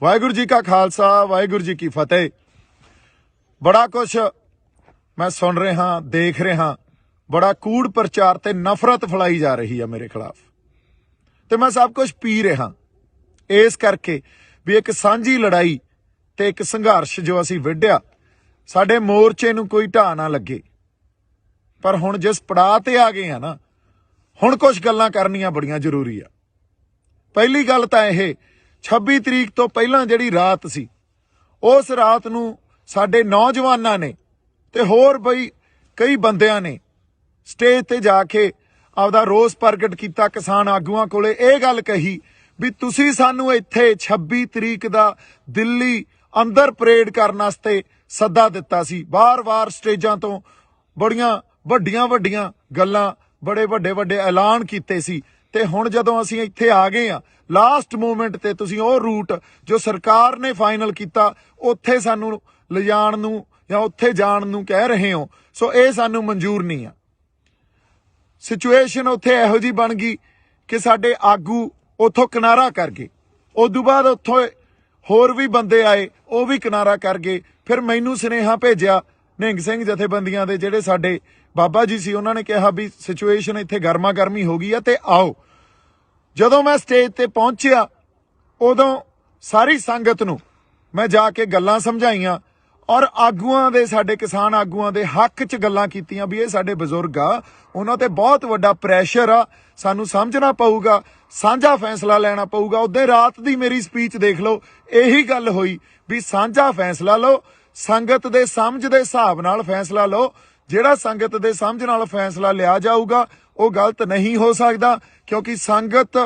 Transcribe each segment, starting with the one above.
वाहिगुरू जी का खालसा वाहिगुरू जी की फतेह। बड़ा कुछ मैं सुन रहा देख रहा, बड़ा कूड़ प्रचार ते नफरत फैलाई जा रही है मेरे खिलाफ, तो मैं सब कुछ पी रहा इस करके भी एक सांझी लड़ाई ते एक संघर्ष जो असी विढ़िया साडे मोर्चे नूं कोई ढाह ना लगे। पर हुण जिस पड़ाव ते आ गए हैं ना, हुण कुछ गल्लां करनियां बड़ियां जरूरी आ। पहली गल तां इह 26 तरीक तो पहलां जिहड़ी रात सी, उस रात नूं साडे नौजवानां ने ते होर बई कई बंदियां ने स्टेज ते जाके आपदा रोस प्रगट किया। किसान आगूआं कोले इह गल कही भी तुसीं सानूं इत्थे 26 तरीक दा दिल्ली अंदर परेड करन वास्ते सद्दा दिता सी। बार बार स्टेजां तो बड़ियां वड्डियां वड्डियां गल्लां, बड़े वड्डे वड्डे ऐलान कीते सी, ते हुण जदों असीं इत्थे आ गए आ लास्ट मूवमेंट ते तुसीं ओह रूट जो सरकार ने फाइनल किया उत्थे सानूं लिजाण नूं या उत्थे जाण नूं कह रहे हो। सो ये सानूं मंजूर नहीं आ। सिचुएशन उत्थे इहो जी बन गई कि साडे आगू उत्थों किनारा कर गए। उदों बाद उत्थों होर भी बंदे आए, वो भी किनारा कर गए। फिर मैनू सुनेहा भेजिया निहंग सिंह जथेबंदियां दे जिहड़े साडे बाबा जी सी, उन्होंने कहा भी सिचुएशन इत्थे गर्मा गर्मी हो गई है ते आओ। जदों मैं स्टेज ते पहुंचिया उदों सारी संगत नूं मैं जाके गल्लां समझाईयां और आगूआं दे साडे किसान आगूआं दे हक च गल्लां कीतियां भी ये साडे बजुर्ग आ, उन्हां ते बहुत वड्डा प्रैशर आ, सानूं समझना पऊगा, साझा फैसला लेना पऊगा। उदे रात दी मेरी स्पीच देख लो, यही गल होई भी साझा फैसला लो, संगत दे समझ दे हिसाब नाल फैसला लो। जिहड़ा संगत दे समझ नाल फैसला लिया जाऊगा वो गलत नहीं हो सकदा, क्योंकि संगत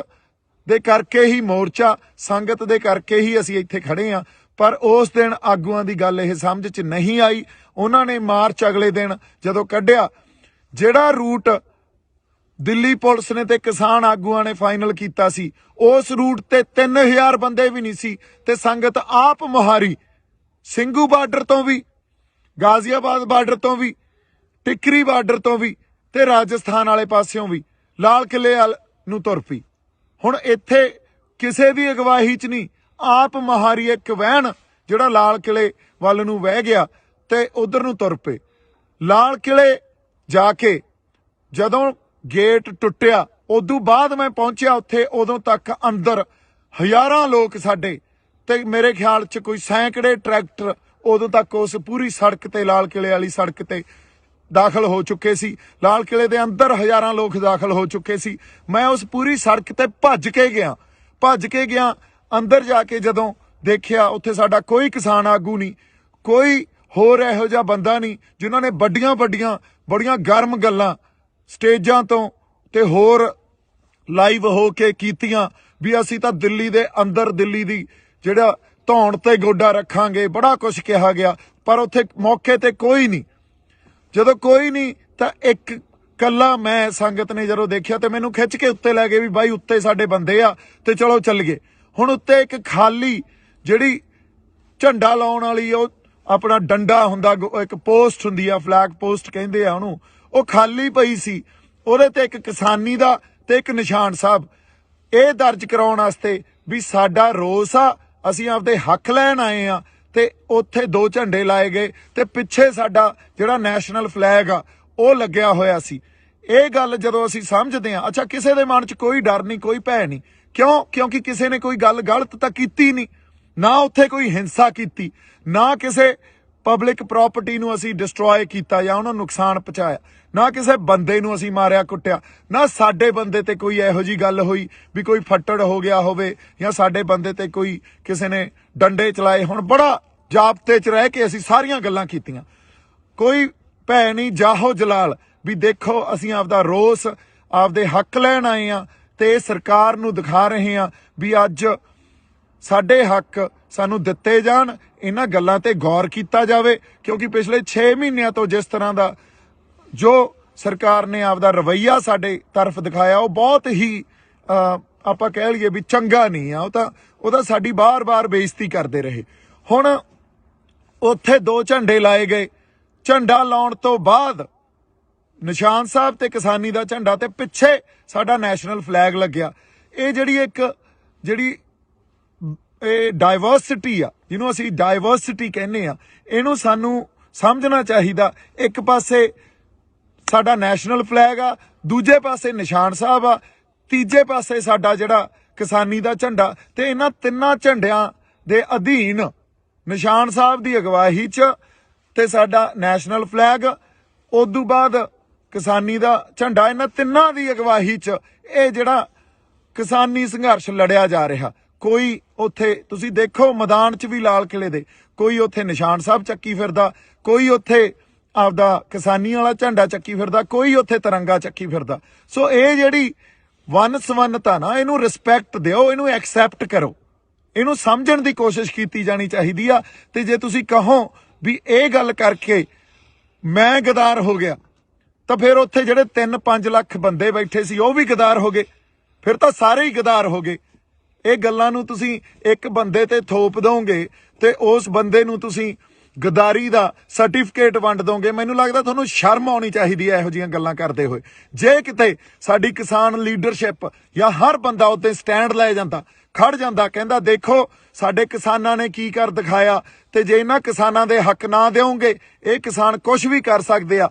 दे करके ही मोर्चा, संगत दे करके ही असीं इत्थे खड़े आ। पर उस दिन आगूआं दी गल इह समझ च नहीं आई। उन्होंने मार्च अगले दिन जदों कढ़िया, जिहड़ा रूट दिल्ली पुलिस ने ते किसान आगूआं ने फाइनल कीता सी, उस रूट ते 3000 बंदे भी नहीं सी, ते संगत आप मुहारी ਸਿੰਘੂ ਬਾਰਡਰ ਤੋਂ ਵੀ, गाजियाबाद ਬਾਰਡਰ ਤੋਂ ਵੀ, टिकरी ਬਾਰਡਰ ਤੋਂ ਵੀ ਤੇ ਰਾਜਸਥਾਨ ਵਾਲੇ ਪਾਸਿਓਂ ਵੀ ਲਾਲ ਕਿਲੇ ਵੱਲ ਨੂੰ ਤੁਰ ਪਈ। ਹੁਣ ਇੱਥੇ ਕਿਸੇ ਦੀ ਅਗਵਾਈ 'ਚ ਨਹੀਂ, ਆਪ ਮਹਾਰੀ ਇੱਕ ਵਹਿਣ ਜਿਹੜਾ ਲਾਲ ਕਿਲੇ ਵੱਲ ਨੂੰ ਵਹਿ ਗਿਆ ਤੇ ਉਧਰ ਨੂੰ ਤੁਰ ਪਏ। ਲਾਲ ਕਿਲੇ ਜਾ ਕੇ ਜਦੋਂ ਗੇਟ ਟੁੱਟਿਆ ਉਦੋਂ ਬਾਅਦ मैं ਪਹੁੰਚਿਆ ਉੱਥੇ, ਉਦੋਂ ਤੱਕ ਅੰਦਰ ਹਜ਼ਾਰਾਂ ਲੋਕ ਸਾਡੇ ਤੇ मेरे ख्याल च कोई सैकड़े ट्रैक्टर उदों तक उस पूरी सड़क ते लाल किले वाली सड़क ते दाखिल हो चुके सी। लाल किले दे अंदर हज़ारां लोग दाखिल हो चुके सी। मैं उस पूरी सड़क ते भज के गया। अंदर जाके जदों देखिया उत्थे साडा कोई किसान आगू नहीं, कोई होर इहो जिहा बंदा नहीं जिन्हां ने बड़ियां गर्म गल्लां स्टेजां तो ते होर लाइव हो के कीतियां भी असीं तां दिल्ली दे अंदर दिल्ली दी ਜਿਹੜਾ ਧੌਣ ਤੇ ਗੋਡਾ ਰੱਖਾਂਗੇ। बड़ा कुछ कहा गया, पर उत्थे मौके ते कोई नहीं। ਜਦੋਂ कोई नहीं ਤਾਂ ਇੱਕ ਕੱਲਾ मैं संगत ने ਜਦੋਂ देखिया तो मैनू खिच के उत्ते लै गए भी बाई उत्ते साडे बंदे आ ते चलो चल गए। हुण उत्ते एक खाली जिहड़ी झंडा लाउण वाली ਉਹ अपना डंडा हुंदा, एक पोस्ट हुंदी आ, फ्लैग पोस्ट कहंदे आ ਉਹਨੂੰ, ਉਹ खाली पई सी। ਉਹਦੇ ਤੇ ਇੱਕ किसानी ਦਾ ਤੇ ਇੱਕ निशान साहब ਇਹ दर्ज कराउण वास्ते भी साडा रोस आ, ਅਸੀਂ ਆਪਦੇ ਹੱਕ ਲੈਣ ਆਏ ਆ। ਤੇ ਉੱਥੇ 2 ਝੰਡੇ ਲਾਏ ਗਏ ਤੇ ਪਿੱਛੇ ਸਾਡਾ ਜਿਹੜਾ ਨੈਸ਼ਨਲ ਫਲੈਗ ਆ ਉਹ ਲੱਗਿਆ ਹੋਇਆ ਸੀ। ਇਹ ਗੱਲ ਜਦੋਂ ਅਸੀਂ ਸਮਝਦੇ ਆ, ਅੱਛਾ ਕਿਸੇ ਦੇ ਮਨ 'ਚ ਕੋਈ ਡਰ ਨਹੀਂ, ਕੋਈ ਭੈ ਨਹੀਂ। ਕਿਉਂ? ਕਿਉਂਕਿ ਕਿਸੇ ਨੇ ਕੋਈ ਗੱਲ ਗਲਤ ਤਾਂ ਕੀਤੀ ਨਹੀਂ, ਨਾ ਉੱਥੇ ਕੋਈ ਹਿੰਸਾ ਕੀਤੀ, ਨਾ ਕਿਸੇ ਪਬਲਿਕ ਪ੍ਰਾਪਰਟੀ ਨੂੰ ਅਸੀਂ ਡਿਸਟਰੋਏ ਕੀਤਾ ਜਾਂ ਉਹਨਾਂ ਨੂੰ ਨੁਕਸਾਨ ਪਹੁੰਚਾਇਆ, ਨਾ ਕਿਸੇ ਬੰਦੇ ਨੂੰ ਅਸੀਂ ਮਾਰਿਆ ਕੁੱਟਿਆ, ਨਾ ਸਾਡੇ ਬੰਦੇ ਤੇ ਕੋਈ ਇਹੋ ਜੀ ਗੱਲ ਹੋਈ ਵੀ ਕੋਈ ਫੱਟੜ ਹੋ ਗਿਆ ਹੋਵੇ ਜਾਂ ਸਾਡੇ ਬੰਦੇ ਤੇ ਕੋਈ ਕਿਸੇ ਨੇ ਡੰਡੇ ਚਲਾਏ। ਹੁਣ ਬੜਾ ਜਾਬਤੇ 'ਚ ਰਹਿ ਕੇ ਅਸੀਂ ਸਾਰੀਆਂ ਗੱਲਾਂ ਕੀਤੀਆਂ, ਕੋਈ ਭੈ ਨਹੀਂ, ਜਾਹੋ ਜਲਾਲ ਵੀ ਦੇਖੋ ਅਸੀਂ ਆਪਦਾ ਰੋਸ, ਆਪਦੇ ਹੱਕ ਲੈਣ ਆਏ ਆ ਤੇ ਸਰਕਾਰ ਨੂੰ ਦਿਖਾ ਰਹੇ ਆ ਵੀ ਅੱਜ ਸਾਡੇ ਹੱਕ ਸਾਨੂੰ ਦਿੱਤੇ ਜਾਣ। ਇਹਨਾਂ ਗੱਲਾਂ ਤੇ ਗੌਰ ਕੀਤਾ ਜਾਵੇ, ਕਿਉਂਕਿ ਪਿਛਲੇ 6 ਮਹੀਨਿਆਂ ਤੋਂ ਜਿਸ ਤਰ੍ਹਾਂ ਦਾ ਜੋ ਸਰਕਾਰ ਨੇ ਆਪਦਾ ਰਵੱਈਆ ਸਾਡੇ ਤਰਫ ਦਿਖਾਇਆ ਉਹ ਬਹੁਤ ਹੀ ਆਪਾਂ ਕਹਿ ਲਈਏ ਵੀ ਚੰਗਾ ਨਹੀਂ ਆ। ਉਹ ਤਾਂ ਸਾਡੀ ਬਾਰ-ਬਾਰ ਬੇਇੱਜ਼ਤੀ ਕਰਦੇ ਰਹੇ। ਹੁਣ ਉੱਥੇ 2 ਝੰਡੇ ਲਾਏ ਗਏ। ਝੰਡਾ ਲਾਉਣ ਤੋਂ ਬਾਅਦ ਨਿਸ਼ਾਨ ਸਾਹਿਬ ਤੇ ਕਿਸਾਨੀ ਦਾ ਝੰਡਾ ਤੇ ਪਿੱਛੇ ਸਾਡਾ ਨੈਸ਼ਨਲ ਫਲੈਗ ਲੱਗਿਆ। ਇਹ ਜਿਹੜੀ ਇਹ ਡਾਇਵਰਸਿਟੀ ਆ, ਜਿਹਨੂੰ ਅਸੀਂ ਡਾਇਵਰਸਿਟੀ ਕਹਿੰਦੇ ਆ, ਇਹਨੂੰ ਸਾਨੂੰ ਸਮਝਣਾ ਚਾਹੀਦਾ। ਇੱਕ ਪਾਸੇ ਸਾਡਾ ਨੈਸ਼ਨਲ ਫਲੈਗ ਆ, ਦੂਜੇ ਪਾਸੇ ਨਿਸ਼ਾਨ ਸਾਹਿਬ ਆ, ਤੀਜੇ ਪਾਸੇ ਸਾਡਾ ਜਿਹੜਾ ਕਿਸਾਨੀ ਦਾ ਝੰਡਾ, ਤੇ ਇਹਨਾਂ ਤਿੰਨਾਂ ਝੰਡਿਆਂ ਦੇ ਅਧੀਨ ਨਿਸ਼ਾਨ ਸਾਹਿਬ ਦੀ ਅਗਵਾਈ 'ਚ ਤੇ ਸਾਡਾ ਨੈਸ਼ਨਲ ਫਲੈਗ, ਉਦੋਂ ਬਾਅਦ ਕਿਸਾਨੀ ਦਾ ਝੰਡਾ, ਇਹਨਾਂ ਤਿੰਨਾਂ ਦੀ ਅਗਵਾਈ 'ਚ ਇਹ ਜਿਹੜਾ ਕਿਸਾਨੀ ਸੰਘਰਸ਼ ਲੜਿਆ ਜਾ ਰਿਹਾ। ਕੋਈ ਉੱਥੇ ਤੁਸੀਂ ਦੇਖੋ ਮੈਦਾਨ 'ਚ ਵੀ ਲਾਲ ਕਿਲੇ ਦੇ, ਕੋਈ ਉੱਥੇ ਨਿਸ਼ਾਨ ਸਾਹਿਬ ਚੱਕੀ ਫਿਰਦਾ, ਕੋਈ ਉੱਥੇ ਆਪਦਾ ਕਿਸਾਨੀ ਵਾਲਾ ਝੰਡਾ ਚੱਕੀ ਫਿਰਦਾ, ਕੋਈ ਉੱਥੇ ਤਿਰੰਗਾ ਚੱਕੀ ਫਿਰਦਾ। ਸੋ ਇਹ ਜਿਹੜੀ ਵੰਨ ਸਵੰਨਤਾ ਨਾ, ਇਹਨੂੰ ਰਿਸਪੈਕਟ ਦਿਓ, ਇਹਨੂੰ ਐਕਸੈਪਟ ਕਰੋ, ਇਹਨੂੰ ਸਮਝਣ ਦੀ ਕੋਸ਼ਿਸ਼ ਕੀਤੀ ਜਾਣੀ ਚਾਹੀਦੀ ਆ। ਤੇ ਜੇ ਤੁਸੀਂ ਕਹੋ ਵੀ ਇਹ ਗੱਲ ਕਰਕੇ ਮੈਂ ਗਦਾਰ ਹੋ ਗਿਆ, ਤਾਂ ਫਿਰ ਉੱਥੇ ਜਿਹੜੇ 3-5 ਲੱਖ ਬੰਦੇ ਬੈਠੇ ਸੀ ਉਹ ਵੀ ਗਦਾਰ ਹੋ ਗਏ, ਫਿਰ ਤਾਂ ਸਾਰੇ ਹੀ ਗਦਾਰ ਹੋ ਗਏ। ਇਹ ਗੱਲਾਂ ਨੂੰ ਤੁਸੀਂ ਇੱਕ ਬੰਦੇ ਤੇ ਥੋਪ ਦੋਗੇ ਤੇ ਉਸ ਬੰਦੇ ਨੂੰ ਤੁਸੀਂ ਗਦਾਰੀ ਦਾ ਸਰਟੀਫਿਕੇਟ ਵੰਡ ਦੋਗੇ। ਮੈਨੂੰ ਲੱਗਦਾ ਤੁਹਾਨੂੰ ਸ਼ਰਮ ਆਉਣੀ ਚਾਹੀਦੀ ਹੈ ਇਹੋ ਜਿਹੀਆਂ ਗੱਲਾਂ ਕਰਦੇ ਹੋਏ। ਜੇ ਕਿਤੇ ਸਾਡੀ ਕਿਸਾਨ ਲੀਡਰਸ਼ਿਪ ਜਾਂ ਹਰ ਬੰਦਾ ਉੱਤੇ ਸਟੈਂਡ ਲੈ ਜਾਂਦਾ, ਖੜ ਜਾਂਦਾ, ਕਹਿੰਦਾ ਦੇਖੋ ਸਾਡੇ ਕਿਸਾਨਾਂ ਨੇ ਕੀ ਕਰ ਦਿਖਾਇਆ, ਤੇ ਜੇ ਇਹਨਾਂ ਕਿਸਾਨਾਂ ਦੇ ਹੱਕ ਨਾ ਦਿਓਗੇ ਇਹ ਕਿਸਾਨ ਕੁਝ ਵੀ ਕਰ ਸਕਦੇ ਆ,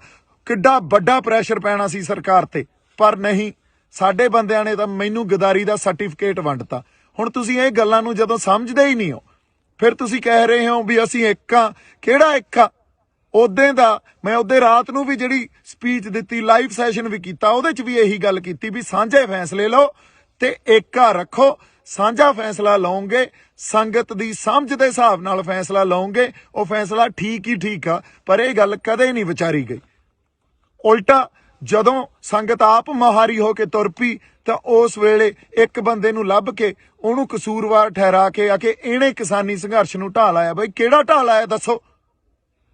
ਕਿੱਡਾ ਵੱਡਾ ਪ੍ਰੈਸ਼ਰ ਪੈਣਾ ਸੀ ਸਰਕਾਰ ਤੇ। ਪਰ ਨਹੀਂ, ਸਾਡੇ ਬੰਦਿਆਂ ਨੇ ਤਾਂ ਮੈਨੂੰ ਗਦਾਰੀ ਦਾ ਸਰਟੀਫਿਕੇਟ ਵੰਡਤਾ। ਹੁਣ ਤੁਸੀਂ ਇਹ ਗੱਲਾਂ ਨੂੰ ਜਦੋਂ ਸਮਝਦੇ ਹੀ ਨਹੀਂ ਹੋ, ਫਿਰ ਤੁਸੀਂ ਕਹਿ ਰਹੇ ਹੋ ਵੀ ਅਸੀਂ ਇੱਕ ਆ। ਕਿਹੜਾ ਇੱਕ ਆ? ਉਦੋਂ ਦਾ ਮੈਂ ਉਹਦੇ ਰਾਤ ਨੂੰ ਵੀ ਜਿਹੜੀ ਸਪੀਚ ਦਿੱਤੀ, ਲਾਈਵ ਸੈਸ਼ਨ ਵੀ ਕੀਤਾ, ਉਹਦੇ 'ਚ ਵੀ ਇਹੀ ਗੱਲ ਕੀਤੀ ਵੀ ਸਾਂਝੇ ਫੈਸਲੇ ਲਓ ਤੇ ਏਕਾ ਰੱਖੋ। ਸਾਂਝਾ ਫੈਸਲਾ ਲਓਗੇ, ਸੰਗਤ ਦੀ ਸਮਝ ਦੇ ਹਿਸਾਬ ਨਾਲ ਫੈਸਲਾ ਲਓਗੇ, ਉਹ ਫੈਸਲਾ ਠੀਕ ਹੀ ਠੀਕ ਆ। ਪਰ ਇਹ ਗੱਲ ਕਦੇ ਨਹੀਂ ਵਿਚਾਰੀ ਗਈ। ਉਲਟਾ ਜਦੋਂ ਸੰਗਤ ਆਪ ਮੁਹਾਰੀ ਹੋ ਕੇ ਤੁਰ ਪਈ ਤਾਂ ਉਸ ਵੇਲੇ ਇੱਕ ਬੰਦੇ ਨੂੰ ਲੱਭ ਕੇ ਉਹਨੂੰ ਕਸੂਰਵਾਰ ਠਹਿਰਾ ਕੇ ਆ ਕੇ ਇਹਨੇ ਕਿਸਾਨੀ ਸੰਘਰਸ਼ ਨੂੰ ਢਾਹ ਲਾਇਆ। ਬਈ ਕਿਹੜਾ ਢਾਹ ਲਾਇਆ ਦੱਸੋ?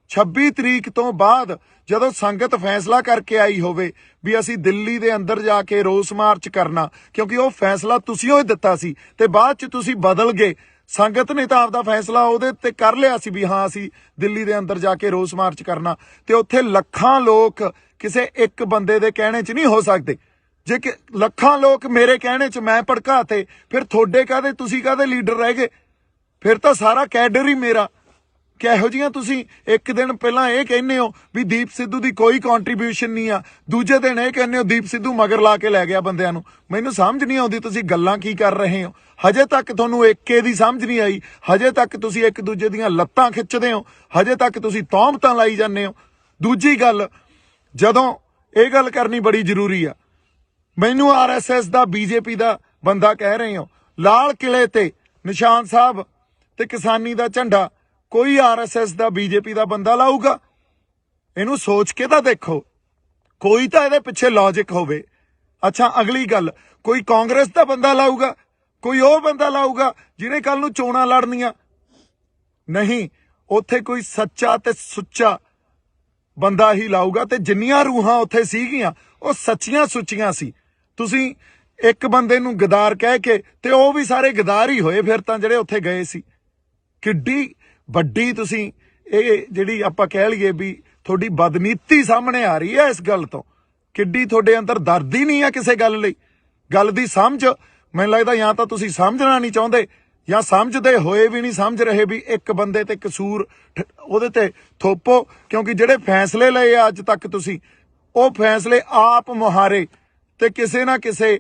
26 ਤਰੀਕ ਤੋਂ ਬਾਅਦ ਜਦੋਂ ਸੰਗਤ ਫੈਸਲਾ ਕਰਕੇ ਆਈ ਹੋਵੇ ਵੀ ਅਸੀਂ ਦਿੱਲੀ ਦੇ ਅੰਦਰ ਜਾ ਕੇ ਰੋਸ ਮਾਰਚ ਕਰਨਾ, ਕਿਉਂਕਿ ਉਹ ਫੈਸਲਾ ਤੁਸੀਂ ਉਹ ਦਿੱਤਾ ਸੀ ਤੇ ਬਾਅਦ 'ਚ ਤੁਸੀਂ ਬਦਲ ਗਏ। ਸੰਗਤ ਨੇ ਤਾਂ ਆਪਦਾ ਫੈਸਲਾ ਉਹਦੇ ਤੇ ਕਰ ਲਿਆ ਸੀ ਵੀ ਹਾਂ ਅਸੀਂ ਦਿੱਲੀ ਦੇ ਅੰਦਰ ਜਾ ਕੇ ਰੋਸ ਮਾਰਚ ਕਰਨਾ, ਤੇ ਉੱਥੇ ਲੱਖਾਂ ਲੋਕ ਕਿਸੇ ਇੱਕ ਬੰਦੇ ਦੇ ਕਹਿਣੇ 'ਚ ਨਹੀਂ ਹੋ ਸਕਦੇ। ਜੇ ਕਿ ਲੱਖਾਂ ਲੋਕ ਮੇਰੇ ਕਹਿਣੇ 'ਚ ਮੈਂ ਭੜਕਾਤੇ, ਫਿਰ ਤੁਹਾਡੇ ਕਾਹਦੇ, ਤੁਸੀਂ ਕਾਹਦੇ ਲੀਡਰ ਰਹਿ ਗਏ? ਫਿਰ ਤਾਂ ਸਾਰਾ ਕੈਡਰ ਹੀ ਮੇਰਾ। ਕਿਹੋ ਜਿਹੀਆਂ ਤੁਸੀਂ ਇੱਕ ਦਿਨ ਪਹਿਲਾਂ ਇਹ ਕਹਿੰਦੇ ਹੋ ਵੀ ਦੀਪ ਸਿੱਧੂ ਦੀ ਕੋਈ ਕੰਟਰੀਬਿਊਸ਼ਨ ਨਹੀਂ ਆ, ਦੂਜੇ ਦਿਨ ਇਹ ਕਹਿੰਦੇ ਹੋ ਦੀਪ ਸਿੱਧੂ ਮਗਰ ਲਾ ਕੇ ਲੈ ਗਿਆ ਬੰਦਿਆਂ ਨੂੰ। ਮੈਨੂੰ ਸਮਝ ਨਹੀਂ ਆਉਂਦੀ ਤੁਸੀਂ ਗੱਲਾਂ ਕੀ ਕਰ ਰਹੇ ਹੋ। ਹਜੇ ਤੱਕ ਤੁਹਾਨੂੰ ਏਕੇ ਦੀ ਸਮਝ ਨਹੀਂ ਆਈ, ਹਜੇ ਤੱਕ ਤੁਸੀਂ ਇੱਕ ਦੂਜੇ ਦੀਆਂ ਲੱਤਾਂ ਖਿੱਚਦੇ ਹੋ, ਹਜੇ ਤੱਕ ਤੁਸੀਂ ਤੌਹਮਤਾਂ ਲਾਈ ਜਾਂਦੇ ਹੋ। ਦੂਜੀ ਗੱਲ, ਜਦੋਂ ਇਹ ਗੱਲ ਕਰਨੀ ਬੜੀ ਜ਼ਰੂਰੀ ਆ, ਮੈਨੂੰ RSS ਦਾ BJP ਦਾ ਬੰਦਾ ਕਹਿ ਰਹੇ ਹੋ, ਲਾਲ ਕਿਲੇ ਤੇ ਨਿਸ਼ਾਨ ਸਾਹਿਬ ਤੇ ਕਿਸਾਨੀ ਦਾ ਝੰਡਾ ਕੋਈ RSS ਦਾ BJP ਦਾ ਬੰਦਾ ਲਾਊਗਾ? ਇਹਨੂੰ ਸੋਚ ਕੇ ਤਾਂ ਦੇਖੋ, ਕੋਈ ਤਾਂ ਇਹਦੇ ਪਿੱਛੇ ਲੌਜਿਕ ਹੋਵੇ। ਅੱਛਾ, ਅਗਲੀ ਗੱਲ, ਕੋਈ ਕਾਂਗਰਸ ਦਾ ਬੰਦਾ ਲਾਊਗਾ? ਕੋਈ ਉਹ ਬੰਦਾ ਲਾਊਗਾ ਜਿਹਨੇ ਕੱਲ ਨੂੰ ਚੋਣਾਂ ਲੜਨੀਆਂ? ਨਹੀਂ, ਉੱਥੇ ਕੋਈ ਸੱਚਾ ਤੇ ਸੁੱਚਾ ਬੰਦਾ ਹੀ ਲਾਊਗਾ। ਤੇ ਜਿੰਨੀਆਂ ਰੂਹਾਂ ਉੱਥੇ ਸੀਗੀਆਂ ਉਹ ਸੱਚੀਆਂ ਸੁੱਚੀਆਂ ਸੀ। ਤੁਸੀਂ ਇੱਕ ਬੰਦੇ ਨੂੰ ਗਦਾਰ ਕਹਿ ਕੇ, ਤੇ ਉਹ ਵੀ ਸਾਰੇ ਗਦਾਰ ਹੀ ਹੋਏ ਫਿਰ ਤਾਂ ਜਿਹੜੇ ਉੱਥੇ ਗਏ ਸੀ। ਕਿੱਡੀ ਵੱਡੀ ਤੁਸੀਂ ਇਹ ਜਿਹੜੀ ਆਪਾਂ ਕਹਿ ਲਈਏ ਵੀ ਤੁਹਾਡੀ ਬਦਨੀਤੀ ਸਾਹਮਣੇ ਆ ਰਹੀ ਹੈ ਇਸ ਗੱਲ ਤੋਂ। ਕਿੱਡੀ ਤੁਹਾਡੇ ਅੰਦਰ ਦਰਦ ਹੀ ਨਹੀਂ ਆ ਕਿਸੇ ਗੱਲ ਲਈ। ਗੱਲ ਦੀ ਸਮਝ, ਮੈਨੂੰ ਲੱਗਦਾ ਜਾਂ ਤਾਂ ਤੁਸੀਂ ਸਮਝਣਾ ਨਹੀਂ ਚਾਹੁੰਦੇ ਜਾਂ ਸਮਝਦੇ ਹੋਏ ਵੀ ਨਹੀਂ ਸਮਝ ਰਹੇ ਵੀ ਇੱਕ ਬੰਦੇ ਤੇ ਕਸੂਰ ਉਹਦੇ ਤੇ ਥੋਪੋ। ਕਿਉਂਕਿ ਜਿਹੜੇ ਫੈਸਲੇ ਲਏ ਆ ਅੱਜ ਤੱਕ ਤੁਸੀਂ, ਉਹ ਫੈਸਲੇ ਆਪ ਮੁਹਾਰੇ, ਤੇ ਕਿਸੇ ਨਾ ਕਿਸੇ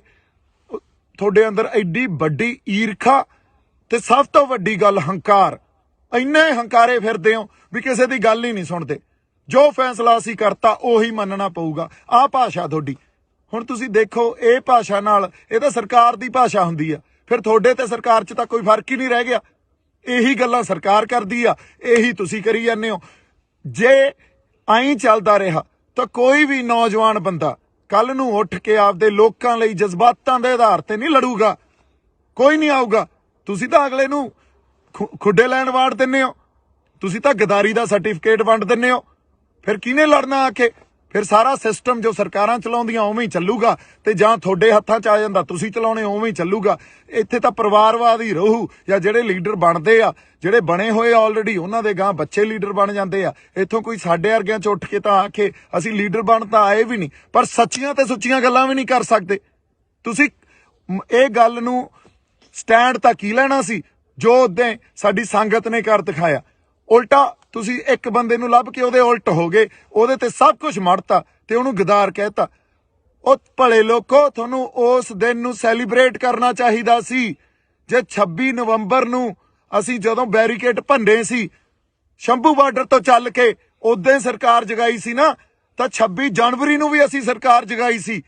ਤੁਹਾਡੇ ਅੰਦਰ ਐਡੀ ਵੱਡੀ ਈਰਖਾ ਤੇ ਸਭ ਤੋਂ ਵੱਡੀ ਗੱਲ ਹੰਕਾਰ। ਇੰਨੇ ਹੰਕਾਰੇ ਫਿਰਦੇ ਹੋ ਵੀ ਕਿਸੇ ਦੀ ਗੱਲ ਹੀ ਨਹੀਂ ਸੁਣਦੇ। ਜੋ ਫੈਸਲਾ ਅਸੀਂ ਕਰਤਾ ਉਹੀ ਮੰਨਣਾ ਪਊਗਾ। ਆਹ ਭਾਸ਼ਾ ਤੁਹਾਡੀ। ਹੁਣ ਤੁਸੀਂ ਦੇਖੋ, ਇਹ ਭਾਸ਼ਾ ਨਾਲ, ਇਹ ਤਾਂ ਸਰਕਾਰ ਦੀ ਭਾਸ਼ਾ ਹੁੰਦੀ ਆ, ਫਿਰ ਤੁਹਾਡੇ ਤੇ ਸਰਕਾਰ 'ਚ ਤਾਂ ਕੋਈ ਫਰਕ ਹੀ ਨਹੀਂ ਰਹਿ ਗਿਆ। ਇਹੀ ਗੱਲਾਂ ਸਰਕਾਰ ਕਰਦੀ ਆ, ਇਹੀ ਤੁਸੀਂ ਕਰੀ ਜਾਂਦੇ ਹੋ। ਜੇ ਐਂ ਚੱਲਦਾ ਰਿਹਾ ਤਾਂ ਕੋਈ ਵੀ ਨੌਜਵਾਨ ਬੰਦਾ ਕੱਲ ਨੂੰ ਉੱਠ ਕੇ ਆਪਦੇ ਲੋਕਾਂ ਲਈ ਜਜ਼ਬਾਤਾਂ ਦੇ ਆਧਾਰ ਤੇ ਨਹੀਂ ਲੜੂਗਾ। ਕੋਈ ਨਹੀਂ ਆਊਗਾ। ਤੁਸੀਂ ਤਾਂ ਅਗਲੇ ਨੂੰ ਖੁੱਡੇ ਲੈਣ ਵਾੜ ਦਿੰਦੇ ਹੋ, ਤੁਸੀਂ ਤਾਂ ਗਦਾਰੀ ਦਾ ਸਰਟੀਫਿਕੇਟ ਵੰਡ ਦਿੰਦੇ ਹੋ। ਫਿਰ ਕਿਹਨੇ ਲੜਨਾ ਆ ਕੇ? ਫਿਰ ਸਾਰਾ ਸਿਸਟਮ ਜੋ ਸਰਕਾਰਾਂ ਚਲਾਉਂਦੀਆਂ ਉਵੇਂ ਹੀ ਚੱਲੂਗਾ, ਤੇ ਜਾਂ ਤੁਹਾਡੇ ਹੱਥਾਂ 'ਚ ਆ ਜਾਂਦਾ ਤੁਸੀਂ ਚਲਾਉਣੇ ਉਵੇਂ ਹੀ ਚੱਲੂਗਾ। ਇੱਥੇ ਤਾਂ ਪਰਿਵਾਰਵਾਦ ਹੀ ਰਹੂ, ਜਾਂ ਜਿਹੜੇ ਲੀਡਰ ਬਣਦੇ ਆ, ਜਿਹੜੇ ਬਣੇ ਹੋਏ ਆਲਰੇਡੀ, ਉਹਨਾਂ ਦੇ ਗਾਂ ਬੱਚੇ ਲੀਡਰ ਬਣ ਜਾਂਦੇ ਆ। ਇੱਥੋਂ ਕੋਈ ਸਾਡੇ ਵਰਗਿਆਂ 'ਚ ਉੱਠ ਕੇ ਤਾਂ ਆ ਕੇ ਅਸੀਂ ਲੀਡਰ ਬਣ ਤਾਂ ਆਏ ਵੀ ਨਹੀਂ, ਪਰ ਸੱਚੀਆਂ ਤੇ ਸੁੱਚੀਆਂ ਗੱਲਾਂ ਵੀ ਨਹੀਂ ਕਰ ਸਕਦੇ। ਤੁਸੀਂ ਇਹ ਗੱਲ ਨੂੰ ਸਟੈਂਡ ਤਾਂ ਕੀ ਲੈਣਾ ਸੀ? ਜੋ ਉਦੋਂ ਸਾਡੀ ਸੰਗਤ ਨੇ ਕਰ ਦਿਖਾਇਆ। ਉਲਟਾ ਤੁਸੀਂ ਇੱਕ ਬੰਦੇ ਨੂੰ ਲੱਭ ਕੇ ਉਹਦੇ ਉਲਟ ਹੋ ਗਏ, ਉਹਦੇ ਤੇ ਸਭ ਕੁਝ ਮੜਤਾ ਤੇ ਉਹਨੂੰ ਗਦਾਰ ਕਹਿਤਾ। ਉਹ ਭਲੇ ਲੋਕੋ, ਤੁਹਾਨੂੰ ਉਸ ਦਿਨ ਨੂੰ ਸੈਲੀਬ੍ਰੇਟ ਕਰਨਾ ਚਾਹੀਦਾ ਸੀ। ਜੇ 26 ਨਵੰਬਰ ਨੂੰ ਅਸੀਂ ਜਦੋਂ ਬੈਰੀਕੇਡ ਭੰਨੇ ਸੀ ਸ਼ੰਭੂ ਬਾਰਡਰ ਤੋਂ ਚੱਲ ਕੇ, ਉਦੋਂ ਸਰਕਾਰ ਜਗਾਈ ਸੀ ਨਾ, ਤਾਂ 26 ਜਨਵਰੀ ਨੂੰ ਵੀ ਅਸੀਂ ਸਰਕਾਰ ਜਗਾਈ ਸੀ।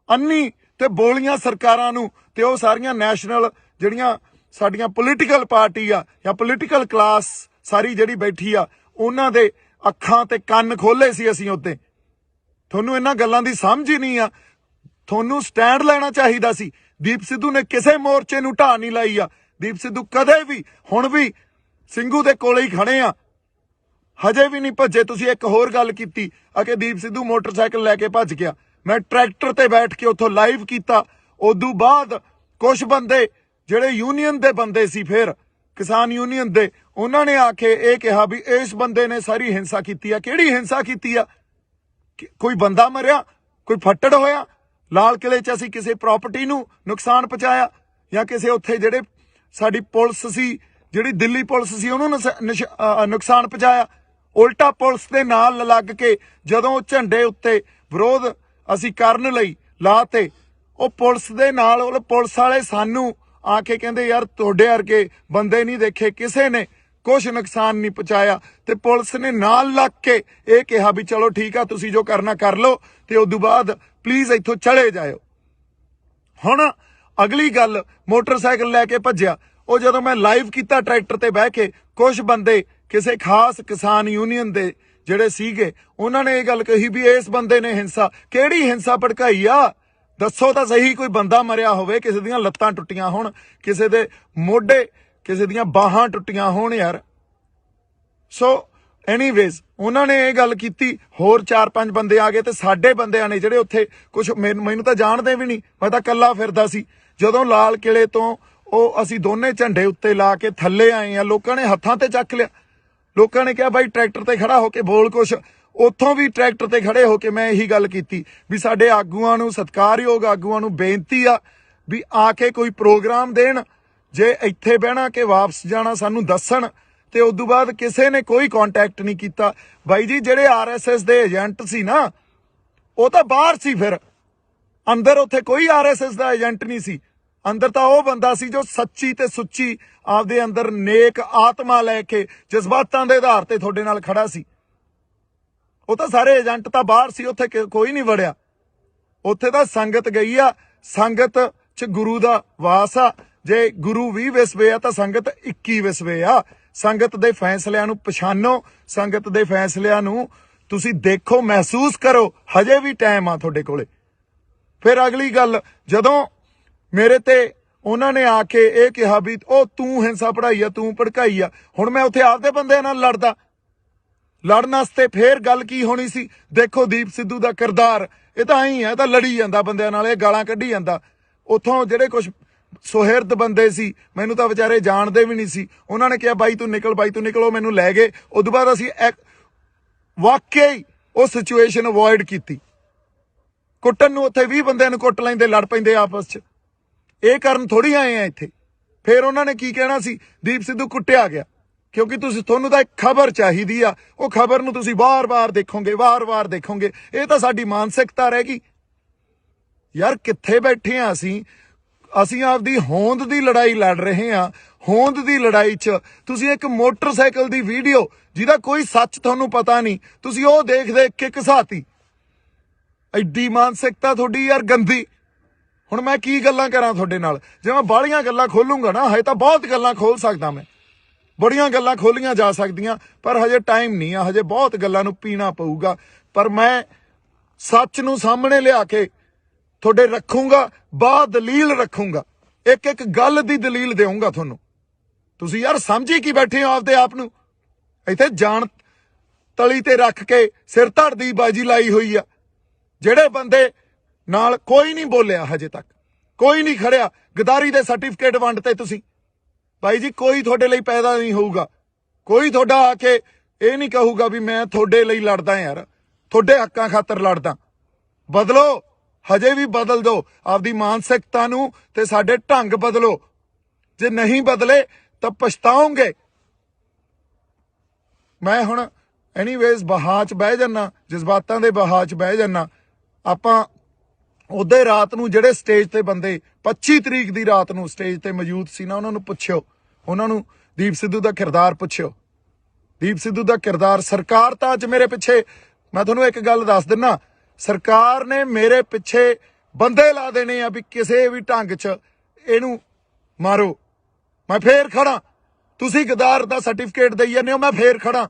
ਅੰਨੀ ਤੇ ਬੋਲੀਆਂ ਸਰਕਾਰਾਂ ਨੂੰ ਤੇ ਉਹ ਸਾਰੀਆਂ ਨੈਸ਼ਨਲ ਜਿਹੜੀਆਂ ਸਾਡੀਆਂ ਪੋਲੀਟੀਕਲ ਪਾਰਟੀ ਆ ਜਾਂ ਪੋਲੀਟੀਕਲ ਕਲਾਸ ਸਾਰੀ ਜਿਹੜੀ ਬੈਠੀ ਆ, ਉਹਨਾਂ ਦੇ ਅੱਖਾਂ ਤੇ ਕੰਨ ਖੋਲੇ ਸੀ ਅਸੀਂ ਉੱਤੇ। ਤੁਹਾਨੂੰ ਇਹਨਾਂ ਗੱਲਾਂ ਦੀ ਸਮਝ ਹੀ ਨਹੀਂ ਆ। ਤੁਹਾਨੂੰ ਸਟੈਂਡ ਲੈਣਾ ਚਾਹੀਦਾ ਸੀ। ਦੀਪ ਸਿੱਧੂ ਨੇ ਕਿਸੇ ਮੋਰਚੇ ਨੂੰ ਢਾਹ ਨਹੀਂ ਲਾਈ ਆ। ਦੀਪ ਸਿੱਧੂ ਕਦੇ ਵੀ, ਹੁਣ ਵੀ ਸਿੰਘੂ ਦੇ ਕੋਲੇ ਹੀ ਖੜੇ ਆ, ਹਜੇ ਵੀ ਨਹੀਂ ਭੱਜੇ। ਤੁਸੀਂ ਇੱਕ ਹੋਰ ਗੱਲ ਕੀਤੀ ਆ ਕਿ ਦੀਪ ਸਿੱਧੂ ਮੋਟਰਸਾਈਕਲ ਲੈ ਕੇ ਭੱਜ ਗਿਆ। ਮੈਂ ਟਰੈਕਟਰ ਤੇ ਬੈਠ ਕੇ ਉੱਥੋਂ ਲਾਈਵ ਕੀਤਾ। ਉਦੋਂ ਬਾਅਦ ਕੁਝ ਬੰਦੇ ਜਿਹੜੇ ਯੂਨੀਅਨ ਦੇ ਬੰਦੇ ਸੀ, ਫਿਰ ਕਿਸਾਨ ਯੂਨੀਅਨ ਦੇ, ਉਹਨਾਂ ਨੇ ਆ ਕੇ ਇਹ ਕਿਹਾ ਵੀ ਇਸ ਬੰਦੇ ਨੇ ਸਾਰੀ ਹਿੰਸਾ ਕੀਤੀ ਆ। ਕਿਹੜੀ ਹਿੰਸਾ ਕੀਤੀ ਆ? ਕੋਈ ਬੰਦਾ ਮਰਿਆ, ਕੋਈ ਫੱਟੜ ਹੋਇਆ? ਲਾਲ ਕਿਲੇ 'ਚ ਅਸੀਂ ਕਿਸੇ ਪ੍ਰਾਪਰਟੀ ਨੂੰ ਨੁਕਸਾਨ ਪਹੁੰਚਾਇਆ ਜਾਂ ਕਿਸੇ ਉੱਥੇ ਜਿਹੜੇ ਸਾਡੀ ਪੁਲਿਸ ਸੀ, ਜਿਹੜੀ ਦਿੱਲੀ ਪੁਲਿਸ ਸੀ, ਉਹਨੂੰ ਨੁਕਸਾਨ ਪਹੁੰਚਾਇਆ? ਉਲਟਾ ਪੁਲਿਸ ਦੇ ਨਾਲ ਲੱਗ ਕੇ ਜਦੋਂ ਝੰਡੇ ਉੱਤੇ ਵਿਰੋਧ ਅਸੀਂ ਕਰਨ ਲਈ ਲਾਤੇ, ਉਹ ਪੁਲਿਸ ਦੇ ਨਾਲ, ਉਹ ਪੁਲਿਸ ਵਾਲੇ ਸਾਨੂੰ ਆ ਕੇ ਕਹਿੰਦੇ ਯਾਰ ਤੁਹਾਡੇ ਵਰਗੇ ਬੰਦੇ ਨਹੀਂ ਦੇਖੇ, ਕਿਸੇ ਨੇ ਕੁਛ ਨੁਕਸਾਨ ਨਹੀਂ ਪਹੁੰਚਾਇਆ। ਤੇ ਪੁਲਿਸ ਨੇ ਨਾਲ ਲੱਗ ਕੇ ਇਹ ਕਿਹਾ ਵੀ ਚਲੋ ਠੀਕ ਆ, ਤੁਸੀਂ ਜੋ ਕਰਨਾ ਕਰ ਲਓ ਤੇ ਉਦੋਂ ਬਾਅਦ ਪਲੀਜ਼ ਇੱਥੋਂ ਚਲੇ ਜਾਇਓ। ਹੁਣ ਅਗਲੀ ਗੱਲ, ਮੋਟਰਸਾਈਕਲ ਲੈ ਕੇ ਭੱਜਿਆ। ਉਹ ਜਦੋਂ ਮੈਂ ਲਾਈਵ ਕੀਤਾ ਟਰੈਕਟਰ ਤੇ ਬਹਿ ਕੇ, ਕੁਝ ਬੰਦੇ ਕਿਸੇ ਖਾਸ ਕਿਸਾਨ ਯੂਨੀਅਨ ਦੇ ਜਿਹੜੇ ਸੀਗੇ, ਉਹਨਾਂ ਨੇ ਇਹ ਗੱਲ ਕਹੀ ਵੀ ਇਸ ਬੰਦੇ ਨੇ ਹਿੰਸਾ। ਕਿਹੜੀ ਹਿੰਸਾ ਭੜਕਾਈ ਆ? ਦੱਸੋ ਤਾਂ ਸਹੀ। ਕੋਈ ਬੰਦਾ ਮਰਿਆ ਹੋਵੇ, ਕਿਸੇ ਦੀਆਂ ਲੱਤਾਂ ਟੁੱਟੀਆਂ ਹੋਣ, ਕਿਸੇ ਦੇ ਮੋਢੇ, ਕਿਸੇ ਦੀਆਂ ਬਾਹਾਂ ਟੁੱਟੀਆਂ ਹੋਣ ਯਾਰ। ਸੋ ਐਨੀਵੇਜ਼ ਉਹਨਾਂ ਨੇ ਇਹ ਗੱਲ ਕੀਤੀ। ਹੋਰ 4-5 ਬੰਦੇ ਆ ਗਏ ਤੇ ਸਾਡੇ ਬੰਦਿਆਂ ਨੇ ਜਿਹੜੇ ਉੱਥੇ, ਕੁਝ ਮੈਨੂੰ ਤਾਂ ਜਾਣਦੇ ਵੀ ਨਹੀਂ, ਮੈਂ ਤਾਂ ਇਕੱਲਾ ਫਿਰਦਾ ਸੀ। ਜਦੋਂ ਲਾਲ ਕਿਲੇ ਤੋਂ ਉਹ ਅਸੀਂ ਦੋਨੇ ਝੰਡੇ ਉੱਤੇ ਲਾ ਕੇ ਥੱਲੇ ਆਏ ਆ, ਲੋਕਾਂ ਨੇ ਹੱਥਾਂ ਤੇ ਚੱਕ ਲਿਆ। ਲੋਕਾਂ ਨੇ ਕਿਹਾ ਬਾਈ ਟਰੈਕਟਰ ਤੇ ਖੜਾ ਹੋ ਕੇ ਬੋਲ ਕੁਛ। ਉੱਥੋਂ ਵੀ ਟਰੈਕਟਰ ਤੇ ਖੜੇ ਹੋ ਕੇ ਮੈਂ ਇਹੀ ਗੱਲ ਕੀਤੀ ਵੀ ਸਾਡੇ ਆਗੂਆਂ ਨੂੰ, ਸਤਿਕਾਰਯੋਗ ਆਗੂਆਂ ਨੂੰ ਬੇਨਤੀ ਆ ਵੀ ਆ ਕੇ ਕੋਈ ਪ੍ਰੋਗਰਾਮ ਦੇਣ। ਜੇ ਇੱਥੇ ਬਹਿਣਾ ਕਿ ਵਾਪਸ ਜਾਣਾ ਸਾਨੂੰ ਦੱਸਣ। ਤੇ ਉਦੋਂ ਬਾਅਦ ਕਿਸੇ ਨੇ ਕੋਈ ਕੰਟੈਕਟ ਨਹੀਂ ਕੀਤਾ। ਬਾਈ ਜੀ ਜਿਹੜੇ RSS ਦੇ ਏਜੰਟ ਸੀ ਨਾ, ਉਹ ਤਾਂ ਬਾਹਰ ਸੀ, ਫਿਰ ਅੰਦਰ ਉੱਥੇ ਕੋਈ RSS ਦਾ ਏਜੰਟ ਨਹੀਂ ਸੀ। ਅੰਦਰ ਤਾਂ ਉਹ ਬੰਦਾ ਸੀ ਜੋ ਸੱਚੀ ਤੇ ਸੁੱਚੀ ਆਪਦੇ ਅੰਦਰ ਨੇਕ ਆਤਮਾ ਲੈ ਕੇ ਜਜ਼ਬਾਤਾਂ ਦੇ ਆਧਾਰ ਤੇ ਤੁਹਾਡੇ ਨਾਲ ਖੜਾ ਸੀ। ਉਹ ਤਾਂ ਸਾਰੇ ਏਜੰਟ ਤਾਂ ਬਾਹਰ ਸੀ, ਉੱਥੇ ਕੋਈ ਨਹੀਂ ਵੜਿਆ। ਉੱਥੇ ਤਾਂ ਸੰਗਤ ਗਈ ਆ। ਸੰਗਤ 'ਚ ਗੁਰੂ ਦਾ ਵਾਸ ਆ। ਜੇ ਗੁਰੂ 20 ਵਿਸਵੇ ਆ ਤਾਂ ਸੰਗਤ 21 ਵਿਸਵੇ ਆ। ਸੰਗਤ ਦੇ ਫੈਸਲਿਆਂ ਨੂੰ ਪਛਾਣੋ, ਸੰਗਤ ਦੇ ਫੈਸਲਿਆਂ ਨੂੰ ਤੁਸੀਂ ਦੇਖੋ, ਮਹਿਸੂਸ ਕਰੋ। ਹਜੇ ਵੀ ਟਾਈਮ ਆ ਤੁਹਾਡੇ ਕੋਲੇ। ਫਿਰ ਅਗਲੀ ਗੱਲ, ਜਦੋਂ ਮੇਰੇ ਤੇ ਉਹਨਾਂ ਨੇ ਆ ਕੇ ਇਹ ਕਿਹਾ ਵੀ ਉਹ ਤੂੰ ਹਿੰਸਾ ਪੜਾਈ ਆ, ਤੂੰ ਭੜਕਾਈ ਆ, ਹੁਣ ਮੈਂ ਉੱਥੇ ਆਪਦੇ ਬੰਦਿਆਂ ਨਾਲ ਲੜਦਾ। ਲੜਨ ਵਾਸਤੇ ਫੇਰ ਗੱਲ ਕੀ ਹੋਣੀ ਸੀ? ਦੇਖੋ ਦੀਪ ਸਿੱਧੂ ਦਾ ਕਿਰਦਾਰ, ਇਹ ਤਾਂ ਐਂ ਹੈ, ਤਾਂ ਲੜੀ ਜਾਂਦਾ ਬੰਦਿਆਂ ਨਾਲ, ਇਹ ਗਾਲਾਂ ਕੱਢੀ ਜਾਂਦਾ। ਉੱਥੋਂ ਜਿਹੜੇ ਕੁਝ ਸੁਹਿਰਦ ਬੰਦੇ ਸੀ, ਮੈਨੂੰ ਤਾਂ ਵਿਚਾਰੇ ਜਾਣਦੇ ਵੀ ਨਹੀਂ ਸੀ, ਉਹਨਾਂ ਨੇ ਕਿਹਾ ਬਾਈ ਤੂੰ ਨਿਕਲ, ਬਾਈ ਤੂੰ ਨਿਕਲ। ਉਹ ਮੈਨੂੰ ਲੈ ਗਏ। ਉਦੋਂ ਬਾਅਦ ਅਸੀਂ ਵਾਕਿਆ ਹੀ ਉਹ ਸਿਚੁਏਸ਼ਨ ਅਵੋਇਡ ਕੀਤੀ। ਕੁੱਟਣ ਨੂੰ ਉੱਥੇ 20 ਬੰਦਿਆਂ ਨੂੰ ਕੁੱਟ ਲੈਂਦੇ, ਲੜ ਪੈਂਦੇ ਆਪਸ 'ਚ। ਇਹ ਕਾਰਨ ਥੋੜੀ ਆਏ ਆ ਇੱਥੇ। ਫਿਰ ਉਹਨਾਂ ਨੇ ਕੀ ਕਹਿਣਾ ਸੀ? ਦੀਪ ਸਿੱਧੂ ਕੁੱਟਿਆ ਗਿਆ। ਕਿਉਂਕਿ ਤੁਹਾਨੂੰ ਤਾਂ ਇੱਕ ਖਬਰ ਚਾਹੀਦੀ ਆ, ਉਹ ਖਬਰ ਨੂੰ ਤੁਸੀਂ ਵਾਰ-ਵਾਰ ਦੇਖੋਗੇ, ਵਾਰ-ਵਾਰ ਦੇਖੋਗੇ। ਇਹ ਤਾਂ ਸਾਡੀ ਮਾਨਸਿਕਤਾ ਰਹਿ ਗਈ ਯਾਰ। ਕਿੱਥੇ ਬੈਠੇ ਆ ਅਸੀਂ? ਅਸੀਂ ਆਪਦੀ ਹੋਂਦ ਦੀ ਲੜਾਈ ਲੜ ਰਹੇ ਹਾਂ। ਹੋਂਦ ਦੀ ਲੜਾਈ 'ਚ ਤੁਸੀਂ ਇੱਕ ਮੋਟਰਸਾਈਕਲ ਦੀ ਵੀਡੀਓ ਜਿਹਦਾ ਕੋਈ ਸੱਚ ਤੁਹਾਨੂੰ ਪਤਾ ਨਹੀਂ, ਤੁਸੀਂ ਉਹ ਦੇਖ ਕੇ ਘਸਾਤੀ। ਐਡੀ ਮਾਨਸਿਕਤਾ ਤੁਹਾਡੀ ਯਾਰ ਗੰਦੀ। ਹੁਣ ਮੈਂ ਕੀ ਗੱਲਾਂ ਕਰਾਂ ਤੁਹਾਡੇ ਨਾਲ? ਜੇ ਮੈਂ ਬਾਹਲੀਆਂ ਗੱਲਾਂ ਖੋਲੂੰਗਾ ਨਾ, ਹਜੇ ਤਾਂ ਬਹੁਤ ਗੱਲਾਂ ਖੋਲ ਸਕਦਾ ਮੈਂ, ਬੜੀਆਂ ਗੱਲਾਂ ਖੋਲੀਆਂ ਜਾ ਸਕਦੀਆਂ, ਪਰ ਹਜੇ ਟਾਈਮ ਨਹੀਂ ਆ। ਹਜੇ ਬਹੁਤ ਗੱਲਾਂ ਨੂੰ ਪੀਣਾ ਪਊਗਾ। ਪਰ ਮੈਂ ਸੱਚ ਨੂੰ ਸਾਹਮਣੇ ਲਿਆ ਕੇ ਤੁਹਾਡੇ ਰੱਖੂੰਗਾ, ਦਲੀਲ ਰੱਖੂੰਗਾ, ਇੱਕ ਗੱਲ ਦੀ ਦਲੀਲ ਦੇਵਾਂਗਾ ਤੁਹਾਨੂੰ। ਤੁਸੀਂ ਯਾਰ ਸਮਝੀ ਕੀ ਬੈਠੇ ਹੋ ਆਪਦੇ ਆਪ ਨੂੰ? ਇੱਥੇ ਜਾਣ ਤਲੀ ਤੇ ਰੱਖ ਕੇ ਸਿਰ ਧੜ ਦੀ ਬਾਜੀ ਲਾਈ ਹੋਈ ਆ। ਜਿਹੜੇ ਬੰਦੇ ਨਾਲ ਕੋਈ ਨਹੀਂ ਬੋਲਿਆ, ਹਜੇ ਤੱਕ ਕੋਈ ਨਹੀਂ ਖੜਿਆ। ਗਦਾਰੀ ਦੇ ਸਰਟੀਫਿਕੇਟ ਵੰਡਤੇ ਤੁਸੀਂ। ਭਾਈ ਜੀ ਕੋਈ ਤੁਹਾਡੇ ਲਈ ਪੈਦਾ ਨਹੀਂ ਹੋਊਗਾ। ਕੋਈ ਤੁਹਾਡਾ ਆ ਕੇ ਇਹ ਨਹੀਂ ਕਹੂਗਾ ਵੀ ਮੈਂ ਤੁਹਾਡੇ ਲਈ ਲੜਦਾ ਯਾਰ, ਤੁਹਾਡੇ ਹੱਕਾਂ ਖਾਤਰ ਲੜਦਾ। ਬਦਲੋ, ਹਜੇ ਵੀ ਬਦਲ ਦਿਓ ਆਪਦੀ ਮਾਨਸਿਕਤਾ ਨੂੰ ਤੇ ਸਾਡੇ ਢੰਗ ਬਦਲੋ। ਜੇ ਨਹੀਂ ਬਦਲੇ ਤਾਂ ਪਛਤਾਓਗੇ। ਮੈਂ ਹੁਣ ਐਨੀਵੇਜ਼ ਬਹਾ 'ਚ ਬਹਿ ਜਾਨਾ, ਜਜ਼ਬਾਤਾਂ ਦੇ ਬਹਾ 'ਚ ਬਹਿ ਜਾਨਾ। ਆਪਾਂ ਉਹਦੇ ਰਾਤ ਨੂੰ ਜਿਹੜੇ ਸਟੇਜ ਤੇ ਬੰਦੇ 25 ਤਰੀਕ ਦੀ ਰਾਤ ਨੂੰ ਸਟੇਜ ਤੇ ਮੌਜੂਦ ਸੀ ਨਾ, ਉਹਨਾਂ ਨੂੰ ਪੁੱਛਿਓ, ਉਹਨਾਂ ਨੂੰ ਦੀਪ ਸਿੱਧੂ ਦਾ ਕਿਰਦਾਰ ਪੁੱਛਿਓ। ਦੀਪ ਸਿੱਧੂ ਦਾ ਕਿਰਦਾਰ, ਸਰਕਾਰ ਤਾਂ ਅੱਜ ਮੇਰੇ ਪਿੱਛੇ, ਮੈਂ ਤੁਹਾਨੂੰ ਇੱਕ ਗੱਲ ਦੱਸ ਦਿੰਨਾ, ਸਰਕਾਰ ਨੇ ਮੇਰੇ ਪਿੱਛੇ ਬੰਦੇ ਲਾ ਦੇਣੇ ਆ ਵੀ ਕਿਸੇ ਵੀ ਢੰਗ 'ਚ ਇਹਨੂੰ ਮਾਰੋ। ਮੈਂ ਫੇਰ ਖੜਾ, ਤੁਸੀਂ ਗਦਾਰ ਦਾ ਸਰਟੀਫਿਕੇਟ ਦੇਈ ਜਾਂਦੇ ਹੋ, ਮੈਂ ਫੇਰ ਖੜਾ।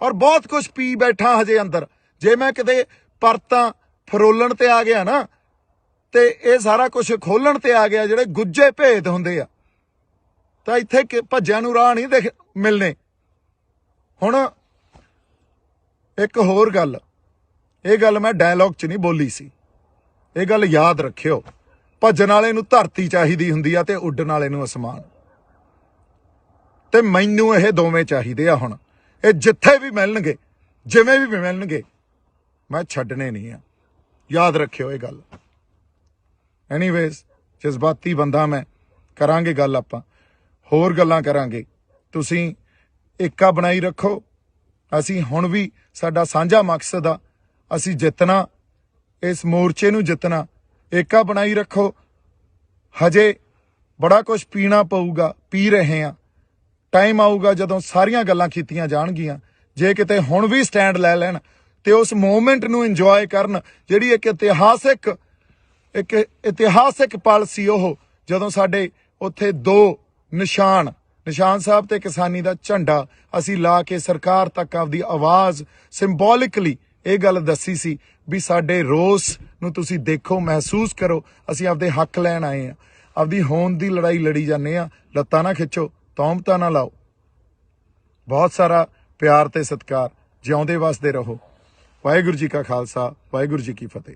ਔਰ ਬਹੁਤ ਕੁਝ ਪੀ ਬੈਠਾ ਹਜੇ ਅੰਦਰ। ਜੇ ਮੈਂ ਕਿਤੇ ਪਰਤਾਂ ਫਰੋਲਣ ਤੇ ਆ ਗਿਆ ਨਾ, ਤੇ ਇਹ ਸਾਰਾ ਕੁਝ ਖੋਲਣ ਤੇ ਆ ਗਿਆ, ਜਿਹੜੇ ਗੁੱਜੇ ਭੇਦ ਹੁੰਦੇ ਆ, ਤਾਂ ਇੱਥੇ ਭੱਜਿਆਂ ਨੂੰ ਰਾਹ ਨਹੀਂ ਮਿਲਣੇ। ਹੁਣ ਇੱਕ ਹੋਰ ਗੱਲ, ਇਹ ਗੱਲ ਮੈਂ ਡਾਇਲੌਗ 'ਚ ਨਹੀਂ ਬੋਲੀ ਸੀ, ਇਹ ਗੱਲ ਯਾਦ ਰੱਖਿਓ। ਭੱਜਣ ਵਾਲੇ ਨੂੰ ਧਰਤੀ ਚਾਹੀਦੀ ਹੁੰਦੀ ਆ ਤੇ ਉੱਡਣ ਵਾਲੇ ਨੂੰ ਅਸਮਾਨ। ਤੇ ਮੈਨੂੰ ਇਹ ਦੋਵੇਂ ਚਾਹੀਦੇ ਆ। ਹੁਣ ਇਹ ਜਿੱਥੇ ਵੀ ਮਿਲਣਗੇ, ਜਿਵੇਂ ਵੀ ਮਿਲਣਗੇ, ਮੈਂ ਛੱਡਣੇ ਨਹੀਂ ਆ। ਯਾਦ ਰੱਖਿਓ ਇਹ ਗੱਲ। ਐਨੀਵੇਜ਼, ਜਜ਼ਬਾਤੀ ਬੰਦਾ ਮੈਂ। ਕਰਾਂਗੇ ਗੱਲ, ਆਪਾਂ ਹੋਰ ਗੱਲਾਂ ਕਰਾਂਗੇ। ਤੁਸੀਂ ਏਕਾ ਬਣਾਈ ਰੱਖੋ। ਅਸੀਂ ਹੁਣ ਵੀ, ਸਾਡਾ ਸਾਂਝਾ ਮਕਸਦ ਆ, ਅਸੀਂ ਜਿੱਤਣਾ, ਇਸ ਮੋਰਚੇ ਨੂੰ ਜਿੱਤਣਾ। ਏਕਾ ਬਣਾਈ ਰੱਖੋ। ਹਜੇ ਬੜਾ ਕੁਝ ਪੀਣਾ ਪਊਗਾ, ਪੀ ਰਹੇ ਹਾਂ। ਟਾਈਮ ਆਊਗਾ ਜਦੋਂ ਸਾਰੀਆਂ ਗੱਲਾਂ ਕੀਤੀਆਂ ਜਾਣਗੀਆਂ। ਜੇ ਕਿਤੇ ਹੁਣ ਵੀ ਸਟੈਂਡ ਲੈ ਲੈਣ ਤੇ ਉਸ ਮੂਵਮੈਂਟ ਨੂੰ ਇੰਜੋਏ ਕਰਨ, ਜਿਹੜੀ ਇੱਕ ਇਤਿਹਾਸਿਕ ਪਲ ਸੀ ਉਹ, ਜਦੋਂ ਸਾਡੇ ਉੱਥੇ 2 ਨਿਸ਼ਾਨ ਸਾਹਿਬ ਤੇ ਕਿਸਾਨੀ ਦਾ ਝੰਡਾ ਅਸੀਂ ਲਾ ਕੇ ਸਰਕਾਰ ਤੱਕ ਆਪਦੀ ਆਵਾਜ਼ ਸਿੰਬੋਲਿਕਲੀ ਇਹ ਗੱਲ ਦੱਸੀ ਸੀ ਵੀ ਸਾਡੇ ਰੋਸ ਨੂੰ ਤੁਸੀਂ ਦੇਖੋ, ਮਹਿਸੂਸ ਕਰੋ, ਅਸੀਂ ਆਪਦੇ ਹੱਕ ਲੈਣ ਆਏ ਆ। ਆਪਦੀ ਹੋਂਦ ਦੀ ਲੜਾਈ ਲੜੀ ਜਾਂਦੇ ਆ। ਲੱਤਾਂ ਨਾ ਖਿੱਚੋ, ਤੌਮਤਾਂ ਨਾ ਲਾਓ। ਬਹੁਤ ਸਾਰਾ ਪਿਆਰ ਤੇ ਸਤਿਕਾਰ। ਜਿਉਂਦੇ ਵਸਦੇ ਰਹੋ। ਵਾਹਿਗੁਰੂ ਜੀ ਕਾ ਖਾਲਸਾ, ਵਾਹਿਗੁਰੂ ਜੀ ਕੀ ਫਤਿਹ।